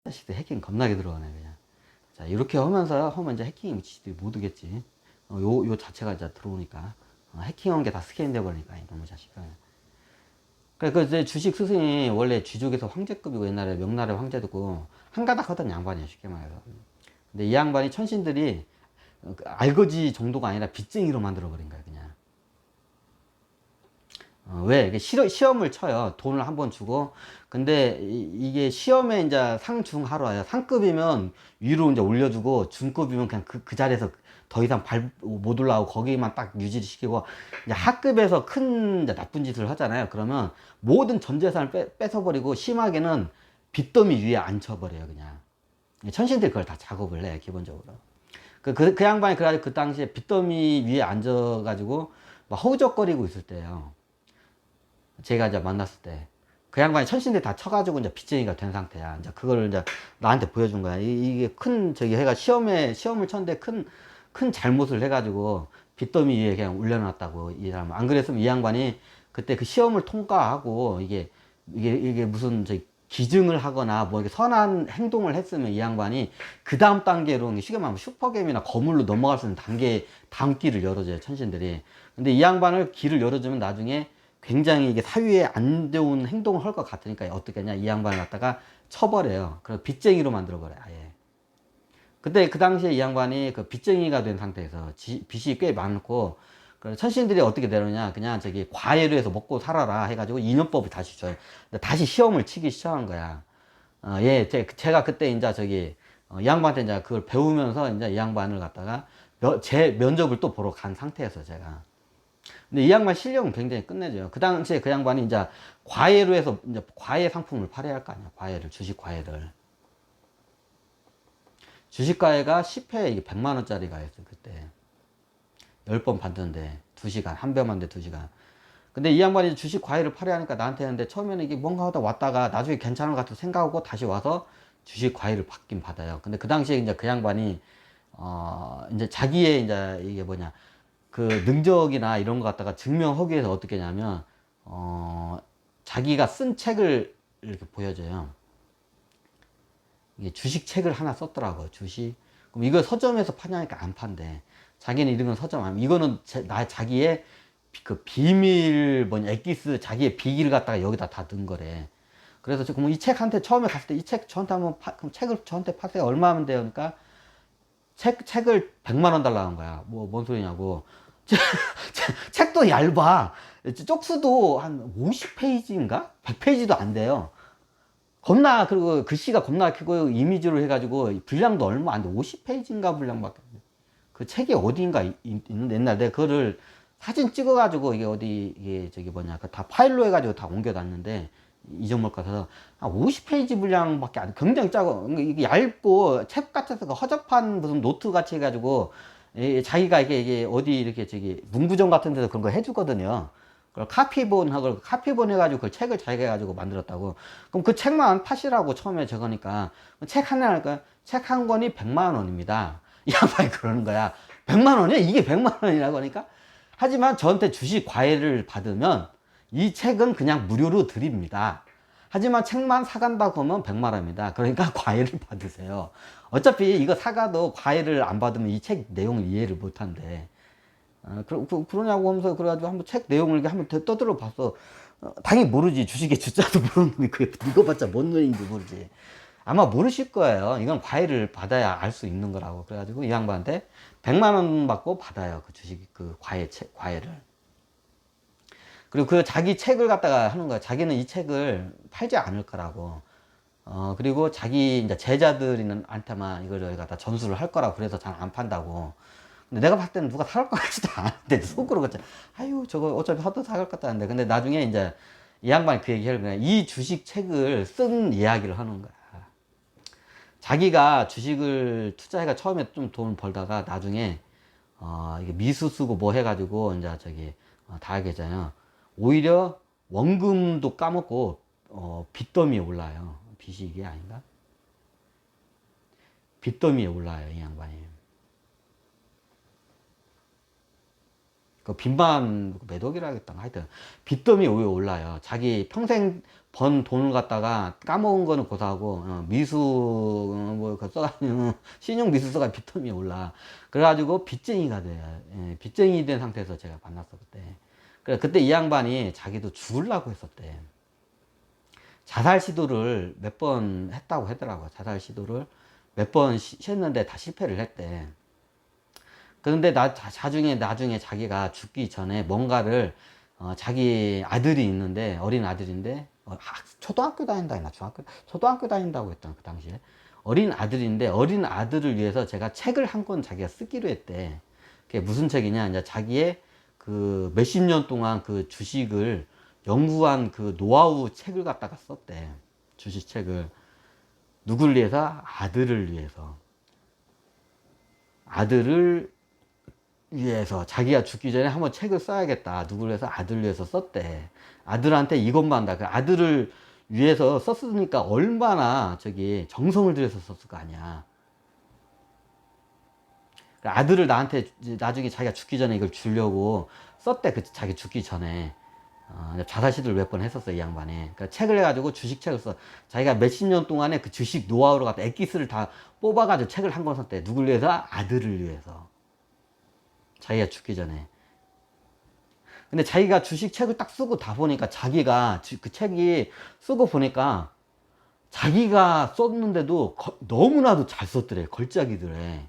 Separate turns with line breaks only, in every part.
자식들 해킹 겁나게 들어가네 그냥. 자 이렇게 하면서 하면 이제 해킹이 지들이 못 오겠지. 요 자체가 이제 들어오니까 해킹한 게 다 스캔 돼 버리니까 이놈의 자식아. 그러니까 그 이제 주식 스승이 원래 쥐족에서 황제급이고 옛날에 명나라 황제도고 한가닥 하던 양반이야 쉽게 말해서. 근데 이 양반이 천신들이 알거지 정도가 아니라 빚쟁이로 만들어 버린 거야 그냥. 왜? 시험을 쳐요. 돈을 한번 주고. 근데 이게 시험에 이제 상중하로 상급이면 위로 이제 올려주고 중급이면 그냥 그 자리에서 더 이상 못 올라오고 거기만 딱 유지를 시키고 이제 하급에서 큰 이제 나쁜 짓을 하잖아요. 그러면 모든 전 재산을 뺏어버리고 심하게는 빚더미 위에 앉혀버려요 그냥. 천신들이 그걸 다 작업을 해 기본적으로. 그 양반이 그래가지고 그 당시에 빚더미 위에 앉아가지고 막 허우적거리고 있을 때예요. 제가 이제 만났을 때. 그 양반이 천신들 다 쳐가지고 이제 빚쟁이가 된 상태야. 이제 그걸 이제 나한테 보여준 거야. 이게 큰, 해가 시험을 쳤는데 큰 잘못을 해가지고 빚더미 위에 그냥 올려놨다고, 이 사람. 안 그랬으면 이 양반이 그때 그 시험을 통과하고 이게 무슨 기증을 하거나 뭐 이렇게 선한 행동을 했으면 이 양반이 그 다음 단계로 쉽게 말하면 슈퍼게임이나 거물로 넘어갈 수 있는 다음 길을 열어줘요, 천신들이. 근데 이 양반을 길을 열어주면 나중에 굉장히 이게 사회에 안 좋은 행동을 할 것 같으니까 어떻게 하냐, 이 양반을 갖다가 쳐버려요. 그래서 빚쟁이로 만들어버려요, 아예. 그때 그 당시에 이 양반이 그 빚쟁이가 된 상태에서 빚이 꽤 많고, 천신들이 어떻게 되느냐, 그냥 과외로 해서 먹고 살아라 해가지고 인연법을 다시 줘요. 다시 시험을 치기 시작한 거야. 예, 제가 그때 이제 이 양반한테 이제 그걸 배우면서 이제 이 양반을 갖다가 제 면접을 또 보러 간 상태였어요, 제가. 근데 이 양반 실력은 굉장히 끝내줘요. 그 당시에 그 양반이 이제 과외로 해서 이제 과외 상품을 팔아야 할 거 아니야. 과외를, 주식 과외를. 주식 과외가 10회에 이게 100만 원짜리가 였어요, 그때. 10번 받는데 2시간, 한 배만데 2시간. 근데 이 양반이 주식 과외를 팔아야 하니까 나한테 했는데 처음에는 이게 뭔가 하다 왔다가 나중에 괜찮은 것 같아 생각하고 다시 와서 주식 과외를 받긴 받아요. 근데 그 당시에 이제 그 양반이 이제 자기의 이제 이게 뭐냐, 그 능력이나 이런 거 갖다가 증명하기 위해서 어떻게 하냐면 자기가 쓴 책을 이렇게 보여줘요. 이게 주식 책을 하나 썼더라고요. 주식. 그럼 이거 서점에서 파냐니까 안 판대. 자기는 이런 건 서점 안, 이거는 자기의 그 비밀 뭐냐, 엑기스, 자기의 비기를 갖다가 여기다 다 넣은 거래. 그래서 그럼 이 책한테 처음에 갔을 때 이 책 저한테 한번 그럼 책을 저한테 파세요. 얼마 하면 돼요? 그러니까 책을 100만 원 달라는 거야. 뭔 소리냐고. 책도 얇아. 쪽수도 한 50페이지인가? 100페이지도 안 돼요. 그리고 글씨가 겁나 크고 이미지로 해가지고 분량도 얼마 안 돼. 50페이지인가 분량밖에 안 돼. 그 책이 어디인가 있는데 옛날 내가 그거를 사진 찍어가지고 이게 어디, 이게 뭐냐, 다 파일로 해가지고 다 옮겨놨는데 잊어먹을 것 같아서 한 50페이지 분량밖에 안 돼. 굉장히 작아. 이게 얇고 책 같아서 허접한 무슨 노트 같이 해가지고 자기가 이게 어디 이렇게 문구점 같은 데서 그런 거 해주거든요. 그걸 카피본 해가지고 그 책을 자기가 해가지고 만들었다고. 그럼 그 책만 파시라고 처음에 적으니까 책 하나, 책 한 권이 100만 원입니다. 이 양반이 그러는 거야. 100만 원이야? 이게 100만 원이라고 하니까? 하지만 저한테 주식 과외를 받으면 이 책은 그냥 무료로 드립니다. 하지만 책만 사간다고 하면 100만 원입니다. 그러니까 과외를 받으세요. 어차피 이거 사가도 과외를 안 받으면 이 책 내용을 이해를 못 한대. 그러냐고 하면서 그래가지고 한번 책 내용을 이렇게 한번 떠들어 봤어. 당연히 모르지. 주식의 주자도 모르는 거 읽어봤자 뭔 노래인지 모르지. 아마 모르실 거예요. 이건 과외를 받아야 알 수 있는 거라고. 그래가지고 이 양반한테 100만 원 받고 받아요. 그 주식 그 과외를. 그리고 그 자기 책을 갖다가 하는 거야. 자기는 이 책을 팔지 않을 거라고. 그리고 자기 이제 제자들한테만 이걸 갖다 전수를 할 거라고. 그래서 잘 안 판다고. 근데 내가 봤을 때는 누가 사갈 것 같지도 않은데, 속으로 그랬지. 아유, 저거 어차피 사도 사갈 것 같다는데. 근데 나중에 이제 이 양반이 그 얘기를 그냥 이 주식 책을 쓴 이야기를 하는 거야. 자기가 주식을 투자해가 처음에 좀 돈 벌다가 나중에, 이게 미수 쓰고 뭐 해가지고 이제 다 하게 되잖아요. 오히려 원금도 까먹고, 빚더미에 올라요. 빚이 이게 아닌가? 빚더미에 올라요, 이 양반이. 그 빚만 매독이라 하겠다. 하여튼 빚더미 위에 올라요. 자기 평생 번 돈을 갖다가 까먹은 거는 고사하고, 미수, 뭐, 그 써가지고, 신용 미수 써가 빚더미에 올라. 그래가지고 빚쟁이가 돼요. 예, 빚쟁이 된 상태에서 제가 만났어, 그때. 그래, 그때 이 양반이 자기도 죽으려고 했었대. 자살 시도를 몇 번 했다고 하더라고. 자살 시도를 몇 번 했는데 다 실패를 했대. 그런데 나중에 자기가 죽기 전에 뭔가를, 자기 아들이 있는데, 어린 아들인데, 초등학교 다닌다 했나, 초등학교 다닌다고 했던 그 당시에. 어린 아들인데, 어린 아들을 위해서 제가 책을 한 권 자기가 쓰기로 했대. 그게 무슨 책이냐, 이제 자기의 그 몇십 년 동안 그 주식을 연구한 그 노하우 책을 갖다가 썼대. 주식책을. 누굴 위해서? 아들을 위해서. 아들을 위해서 자기가 죽기 전에 한번 책을 써야겠다. 누구를 위해서? 아들을 위해서 썼대. 아들한테 이것만 다. 그 아들을 위해서 썼으니까 얼마나 저기 정성을 들여서 썼을 거 아니야. 그 아들을 나한테 나중에 자기가 죽기 전에 이걸 주려고 썼대. 그 자기 죽기 전에. 자살 시도를 몇 번 했었어, 이 양반이. 그러니까 책을 해가지고 주식책을 써. 자기가 몇십 년 동안에 그 주식 노하우를 갖다 엑기스를 다 뽑아가지고 책을 한 권 썼대. 누굴 위해서? 아들을 위해서. 자기가 죽기 전에. 근데 자기가 주식 책을 딱 쓰고 다 보니까 자기가 그 책이 쓰고 보니까 자기가 썼는데도 너무나도 잘 썼더래. 걸작이더래.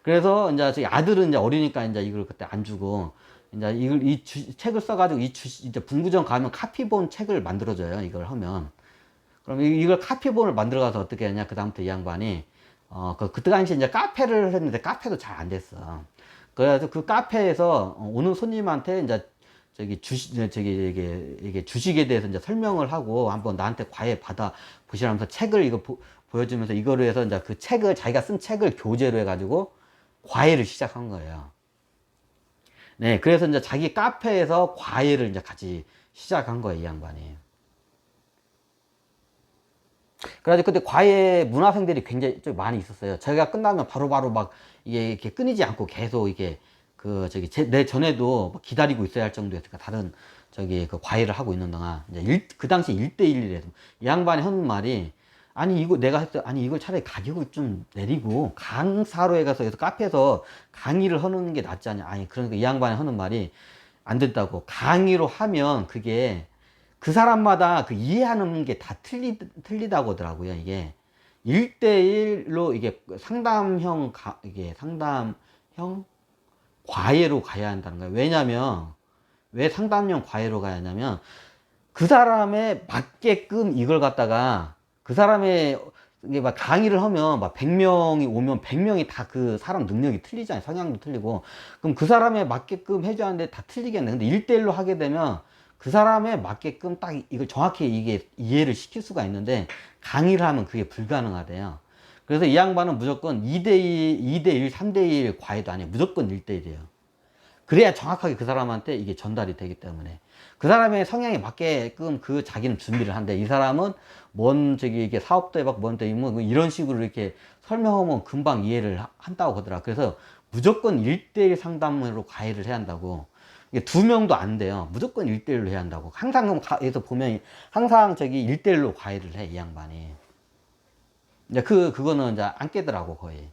그래서 이제 저기 아들은 이제 어리니까 이제 이걸 그때 안 주고 이제 이걸 책을 써가지고 이제 분구점 가면 카피본 책을 만들어줘요. 이걸 하면. 그럼 이걸 카피본을 만들어가서 어떻게 하냐. 그다음부터 이 양반이 그때 당시 이제 카페를 했는데 카페도 잘 안 됐어. 그래서 그 카페에서 오는 손님한테 이제 이게 주식에 대해서 이제 설명을 하고 한번 나한테 과외 받아 보시라면서 책을 이거 보여주면서 이거로 해서 이제 그 책을 자기가 쓴 책을 교재로 해가지고 과외를 시작한 거예요. 네, 그래서 이제 자기 카페에서 과외를 이제 같이 시작한 거예요, 이 양반이. 그래가지고 그때 과외 문화생들이 굉장히 좀 많이 있었어요. 저희가 끝나면 바로바로 막 이게 이렇게 끊이지 않고 계속 이게 내 전에도 기다리고 있어야 할 정도였으니까 다른 그 과외를 하고 있는 동안 이제 그 당시 1대1이래서 이 양반이 하는 말이 아니 이거 내가 했어 아니 이걸 차라리 가격을 좀 내리고 강사로에 가서 카페에서 강의를 하는 게 낫지 않냐. 아니 그러니까 이 양반이 하는 말이 안 된다고. 강의로 하면 그게 그 사람마다 그 이해하는 게 다 틀리다고 하더라고요. 이게 1대1로 이게 이게 상담형 과외로 가야 한다는 거예요. 왜냐면, 왜 상담형 과외로 가야 하냐면, 그 사람에 맞게끔 이걸 갖다가, 그 사람의, 이게 막 강의를 하면 막 100명이 오면 100명이 다 그 사람 능력이 틀리잖아요. 성향도 틀리고. 그럼 그 사람에 맞게끔 해줘야 하는데 다 틀리겠네. 근데 1대1로 하게 되면 그 사람에 맞게끔 딱 이걸 정확히 이게 이해를 시킬 수가 있는데 강의를 하면 그게 불가능하대요. 그래서 이 양반은 무조건 2대2, 2대1, 3대1 과외도 아니에요. 무조건 1대1이에요. 그래야 정확하게 그 사람한테 이게 전달이 되기 때문에. 그 사람의 성향에 맞게끔 그 자기는 준비를 한대. 이 사람은 이게 사업도 해봤고, 뭐 이런 식으로 이렇게 설명하면 금방 이해를 한다고 하더라. 그래서 무조건 1대1 상담으로 과외를 해야 한다고. 이게 2명도 안 돼요. 무조건 1대1로 해야 한다고. 항상 가에서 보면 항상 1대1로 과외를 해, 이 양반이. 이제 그거는 이제 안 깨더라고, 거의.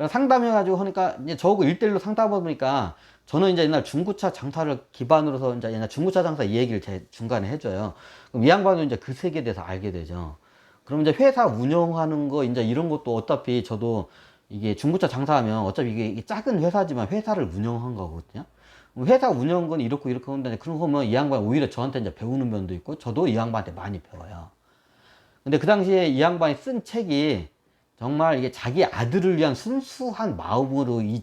상담해가지고 하니까 이제 저하고 1대1로 상담하다 보니까 저는 이제 옛날 중고차 장사를 기반으로 해서 이제 옛날 중고차 장사 이 얘기를 제 중간에 해줘요. 그럼 이 양반은 이제 그 세계에 대해서 알게 되죠. 그럼 이제 회사 운영하는 거 이제 이런 것도 어차피 저도 이게 중고차 장사하면 어차피 이게 작은 회사지만 회사를 운영한 거거든요. 회사 운영은 이렇고 이렇게 한다는데 그런 거 보면 이 양반 오히려 저한테 이제 배우는 면도 있고 저도 이 양반한테 많이 배워요. 근데 그 당시에 이 양반이 쓴 책이 정말 이게 자기 아들을 위한 순수한 마음으로 이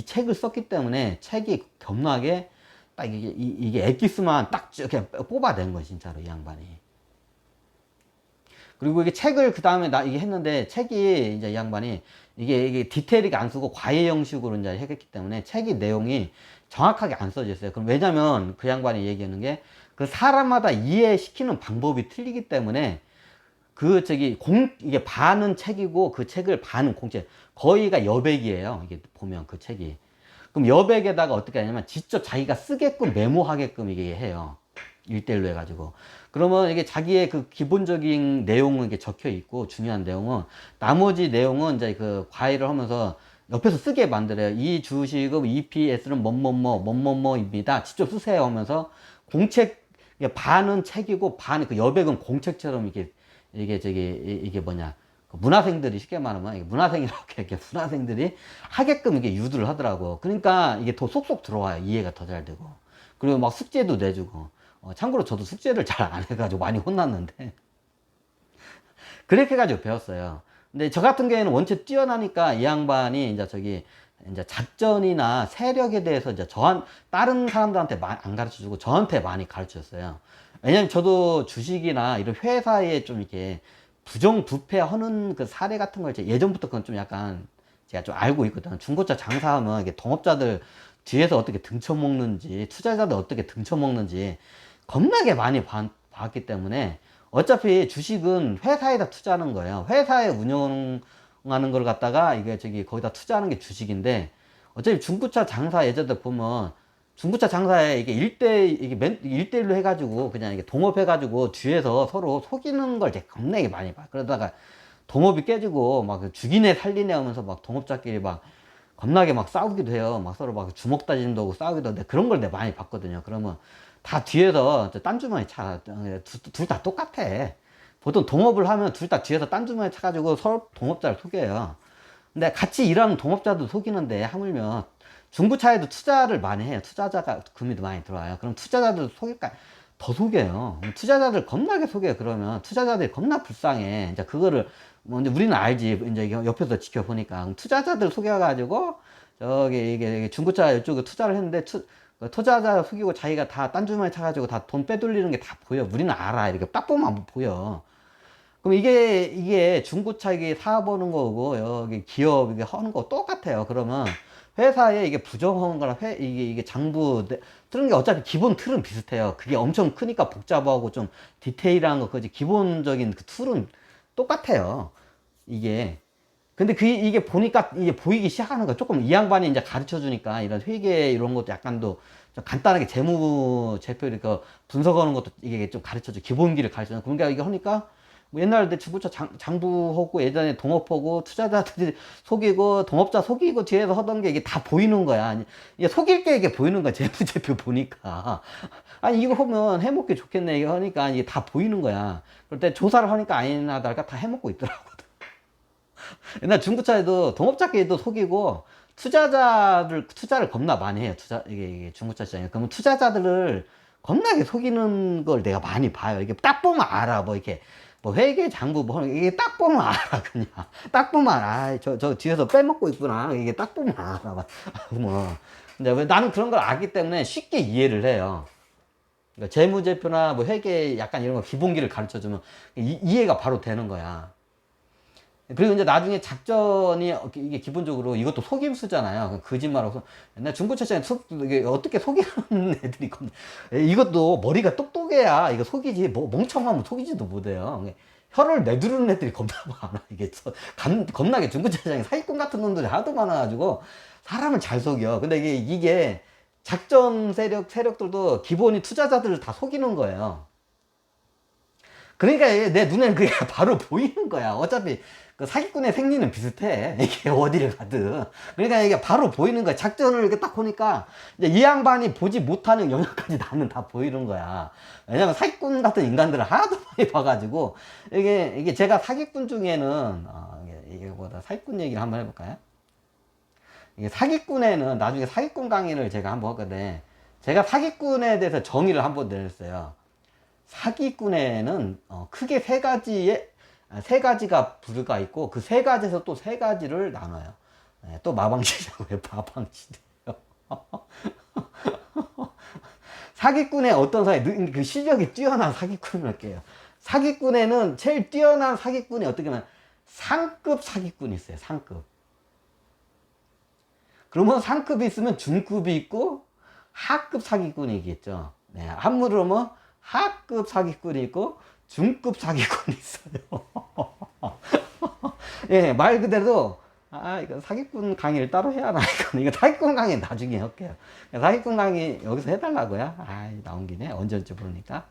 책을 썼기 때문에 책이 겁나게 딱 이게 엑기스만 딱 이렇게 뽑아낸 거예요, 진짜로 이 양반이. 그리고 이게 책을 그 다음에 이게 했는데 책이 이제 이 양반이 이게 디테일하게 안 쓰고 과외 형식으로 이제 했기 때문에 책이 내용이 정확하게 안 써져 있어요. 그럼 왜냐면 그 양반이 얘기하는 게 그 사람마다 이해시키는 방법이 틀리기 때문에 이게 반은 책이고 그 책을 반은 공책. 거의가 여백이에요. 이게 보면 그 책이. 그럼 여백에다가 어떻게 하냐면 직접 자기가 쓰게끔 메모하게끔 이게 해요. 1대1로 해가지고. 그러면 이게 자기의 그 기본적인 내용은 이게 적혀 있고, 중요한 내용은, 나머지 내용은 이제 그 과외를 하면서 옆에서 쓰게 만들어요. 이 주식은 EPS는 뭐뭐뭐뭐뭐뭐입니다. 직접 쓰세요 하면서 공책, 반은 책이고, 반은 그 여백은 공책처럼 이게 뭐냐. 문화생들이 쉽게 말하면 이렇게 문화생들이 하게끔 이게 유도를 하더라고. 그러니까 이게 더 쏙쏙 들어와요. 이해가 더 잘 되고. 그리고 막 숙제도 내주고. 참고로 저도 숙제를 잘 안 해가지고 많이 혼났는데. 그렇게 해가지고 배웠어요. 근데 저 같은 경우에는 원체 뛰어나니까 이 양반이 이제 작전이나 세력에 대해서 이제 다른 사람들한테 안 가르쳐 주고 저한테 많이 가르쳐 줬어요. 왜냐면 저도 주식이나 이런 회사에 좀 이렇게 부정부패하는 그 사례 같은 걸 예전부터 그건 좀 약간 제가 좀 알고 있거든. 중고차 장사하면 이게 동업자들 뒤에서 어떻게 등쳐먹는지, 투자자들 어떻게 등쳐먹는지 겁나게 많이 봤기 때문에 어차피 주식은 회사에다 투자하는 거예요. 회사에 운영하는 걸 갖다가 거기다 투자하는 게 주식인데 어차피 중고차 장사 예전에 보면 중고차 장사에 이게 일대일로 해가지고 그냥 이게 동업해가지고 뒤에서 서로 속이는 걸 되게 겁나게 많이 봐. 그러다가 동업이 깨지고 막 죽이네 살리네 하면서 막 동업자끼리 막 겁나게 막 싸우기도 해요. 막 서로 막 주먹 다짐도 하고 싸우기도 하는데 그런 걸 내가 많이 봤거든요. 그러면 다 뒤에서 딴주머니 둘 다 똑같아. 보통 동업을 하면 둘 다 뒤에서 딴주머니 차가지고 서로 동업자를 속여요. 근데 같이 일하는 동업자도 속이는데 하물며 중고차에도 투자를 많이 해요. 투자자가 금이 많이 들어와요. 그럼 투자자들 속일까? 더 속여요. 투자자들 겁나게 속여요. 그러면 투자자들이 겁나 불쌍해. 이제 그거를 뭐 이제 우리는 알지. 이제 옆에서 지켜보니까 투자자들 속여가지고 이게 중고차 이쪽에 투자를 했는데 투자자 속이고 자기가 다 딴 주머니 차가지고 다 돈 빼돌리는 게 다 보여. 우리는 알아. 이렇게 딱 보면 보여. 그럼 이게 중고차 이게 사보는 거고 여기 기업 이게 하는 거 똑같아요. 그러면 회사에 이게 부정하는 거랑 이게 장부 틀은 게 어차피 기본 틀은 비슷해요. 그게 엄청 크니까 복잡하고 좀 디테일한 거 그지 기본적인 그 틀은 똑같아요. 이게 근데 이게 보니까 이게 보이기 시작하는 거 조금 이 양반이 이제 가르쳐 주니까 이런 회계 이런 것도 약간도 좀 간단하게 재무 제표 이렇게 분석하는 것도 이게 좀 가르쳐 줘 기본기를 가르쳐 줘 그러니까 이게 하니까 뭐 옛날에 내 중고차 장부하고 예전에 동업하고 투자자들이 속이고 동업자 속이고 뒤에서 하던 게 이게 다 보이는 거야. 이게 속일 게 이게 보이는 거야. 재무제표 보니까. 아니 이거 하면 해먹기 좋겠네 이거 하니까 이게 다 보이는 거야. 그럴 때 조사를 하니까 아니나 다를까 다 해먹고 있더라고. 옛날 중고차에도 동업자끼리도 속이고 투자를 겁나 많이 해요. 이게 중고차 시장에. 그러면 투자자들을 겁나게 속이는 걸 내가 많이 봐요. 이게 딱 보면 알아. 뭐 이렇게 뭐 회계 장부 뭐 이게 딱 보면 알아 그냥. 딱 보면 알아. 저 뒤에서 빼먹고 있구나. 이게 딱 보면 알아. 뭐. 근데 왜 나는 그런 걸 알기 때문에 쉽게 이해를 해요. 그러니까 재무제표나 뭐 회계 약간 이런 거 기본기를 가르쳐 주면 이해가 바로 되는 거야. 그리고 이제 나중에 작전이 이게 기본적으로 이것도 속임수잖아요. 거짓말하고 옛날 중고차 시장에 이게 어떻게 속이는 애들이 이것도 머리가 똑똑해야 이거 속이지 뭐 멍청하면 속이지도 못해요. 혀를 내두르는 애들이 겁나 많아. 이게 겁나게 중고차 시장에 사기꾼 같은 놈들이 하도 많아가지고 사람을 잘 속여. 근데 이게 작전 세력들도 기본이 투자자들을 다 속이는 거예요. 그러니까 내 눈에는 그게 바로 보이는 거야. 어차피 그 사기꾼의 생리는 비슷해. 이게 어디를 가든. 그러니까 이게 바로 보이는 거야. 작전을 이렇게 딱 보니까 이제 이 양반이 보지 못하는 영역까지 나는 다 보이는 거야. 왜냐면 사기꾼 같은 인간들을 하도 많이 봐가지고 이게 제가 사기꾼 중에는 이게 뭐다 사기꾼 얘기를 한번 해볼까요? 이게 사기꾼에는 나중에 사기꾼 강의를 제가 한번 했거든. 제가 사기꾼에 대해서 정의를 한번 내렸어요. 사기꾼에는 크게 세 가지가 부류가 있고 그 세 가지에서 또 세 가지를 나눠요. 네, 또 마방시죠. 왜 마방시래요? 사기꾼의 어떤 그 실력이 뛰어난 사기꾼을 할게요. 사기꾼에는 제일 뛰어난 사기꾼이 어떻게 보면 상급 사기꾼이 있어요. 상급. 그러면 상급이 있으면 중급이 있고 하급 사기꾼이 있겠죠. 네, 한문으로 하면 하급 사기꾼이 있고 중급 사기꾼이 있어요. 예, 말 그대로 이거 사기꾼 강의를 따로 해야 하나? 이거 사기꾼 강의 나중에 할게요. 사기꾼 강의 여기서 해달라고요? 나온 김에 언제쯤 부르니까.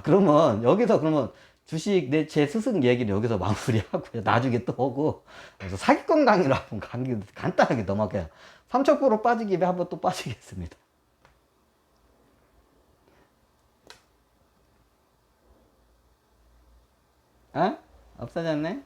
그러면 여기서 그러면 주식 제 스승 얘기는 여기서 마무리하고요. 나중에 또 오고. 그래서 사기꾼 강의로 한번 간단하게 넘어가요. 3,000% 빠진 김에 한번 또 빠지겠습니다. 없어졌네?